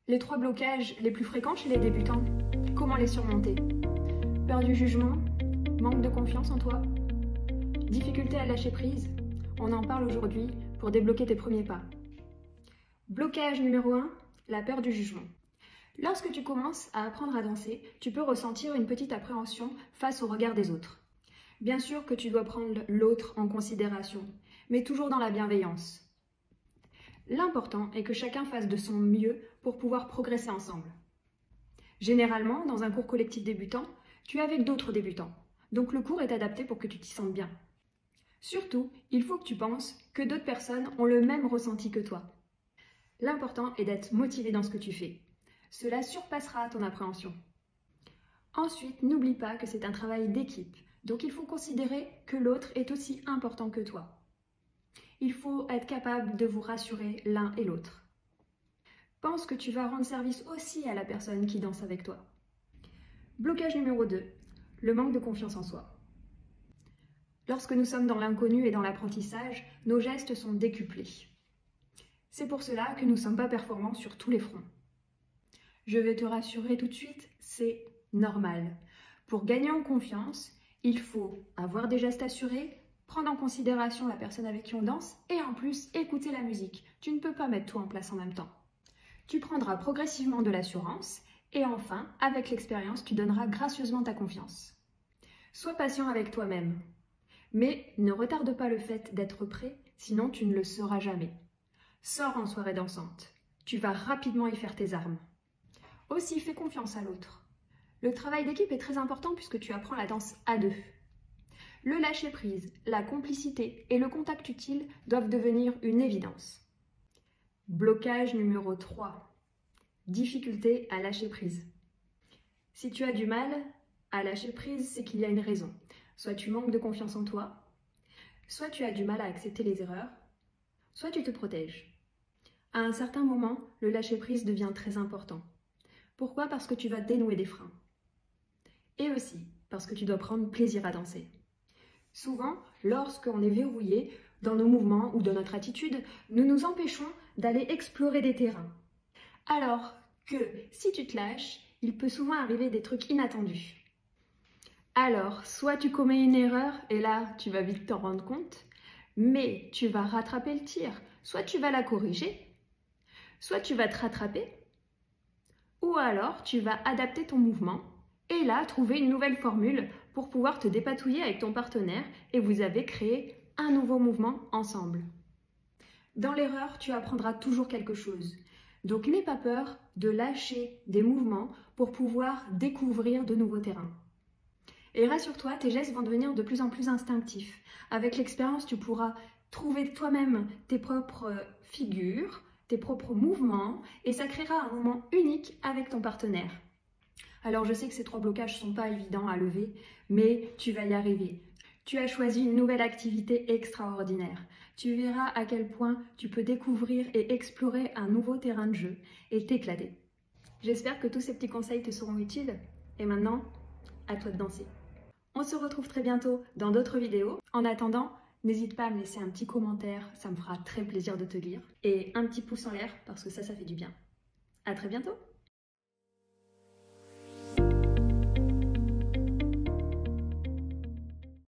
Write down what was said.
Les 3 blocages les plus fréquents chez les débutants, comment les surmonter? Peur du jugement? Manque de confiance en toi? Difficulté à lâcher prise? On en parle aujourd'hui pour débloquer tes premiers pas. Blocage numéro 1, la peur du jugement. Lorsque tu commences à apprendre à danser, tu peux ressentir une petite appréhension face au regard des autres. Bien sûr que tu dois prendre l'autre en considération, mais toujours dans la bienveillance. L'important est que chacun fasse de son mieux pour pouvoir progresser ensemble. Généralement, dans un cours collectif débutant, tu es avec d'autres débutants, donc le cours est adapté pour que tu t'y sentes bien. Surtout, il faut que tu penses que d'autres personnes ont le même ressenti que toi. L'important est d'être motivé dans ce que tu fais. Cela surpassera ton appréhension. Ensuite, n'oublie pas que c'est un travail d'équipe, donc il faut considérer que l'autre est aussi important que toi. Il faut être capable de vous rassurer l'un et l'autre. Pense que tu vas rendre service aussi à la personne qui danse avec toi. Blocage numéro 2, le manque de confiance en soi. Lorsque nous sommes dans l'inconnu et dans l'apprentissage, nos gestes sont décuplés. C'est pour cela que nous ne sommes pas performants sur tous les fronts. Je vais te rassurer tout de suite, c'est normal. Pour gagner en confiance, il faut avoir des gestes assurés, prendre en considération la personne avec qui on danse et en plus écouter la musique. Tu ne peux pas mettre tout en place en même temps. Tu prendras progressivement de l'assurance et enfin, avec l'expérience, tu donneras gracieusement ta confiance. Sois patient avec toi-même, mais ne retarde pas le fait d'être prêt, sinon tu ne le seras jamais. Sors en soirée dansante, tu vas rapidement y faire tes armes. Aussi, fais confiance à l'autre. Le travail d'équipe est très important puisque tu apprends la danse à deux. Le lâcher-prise, la complicité et le contact utile doivent devenir une évidence. Blocage numéro 3. Difficulté à lâcher prise. Si tu as du mal à lâcher prise, c'est qu'il y a une raison. Soit tu manques de confiance en toi, soit tu as du mal à accepter les erreurs, soit tu te protèges. À un certain moment, le lâcher-prise devient très important. Pourquoi? Parce que tu vas dénouer des freins. Et aussi parce que tu dois prendre plaisir à danser. Souvent, lorsqu'on est verrouillé dans nos mouvements ou dans notre attitude, nous nous empêchons d'aller explorer des terrains. Alors que si tu te lâches, il peut souvent arriver des trucs inattendus. Alors, soit tu commets une erreur et là, tu vas vite t'en rendre compte, mais tu vas rattraper le tir. Soit tu vas la corriger, soit tu vas te rattraper, ou alors tu vas adapter ton mouvement et là, trouver une nouvelle formule pour pouvoir te dépatouiller avec ton partenaire et vous avez créé un nouveau mouvement ensemble. Dans l'erreur, tu apprendras toujours quelque chose. Donc n'aie pas peur de lâcher des mouvements pour pouvoir découvrir de nouveaux terrains. Et rassure-toi, tes gestes vont devenir de plus en plus instinctifs. Avec l'expérience, tu pourras trouver toi-même tes propres figures, tes propres mouvements et ça créera un moment unique avec ton partenaire. Alors je sais que ces 3 blocages ne sont pas évidents à lever, mais tu vas y arriver. Tu as choisi une nouvelle activité extraordinaire. Tu verras à quel point tu peux découvrir et explorer un nouveau terrain de jeu et t'éclater. J'espère que tous ces petits conseils te seront utiles. Et maintenant, à toi de danser. On se retrouve très bientôt dans d'autres vidéos. En attendant, n'hésite pas à me laisser un petit commentaire, ça me fera très plaisir de te lire. Et un petit pouce en l'air parce que ça fait du bien. À très bientôt!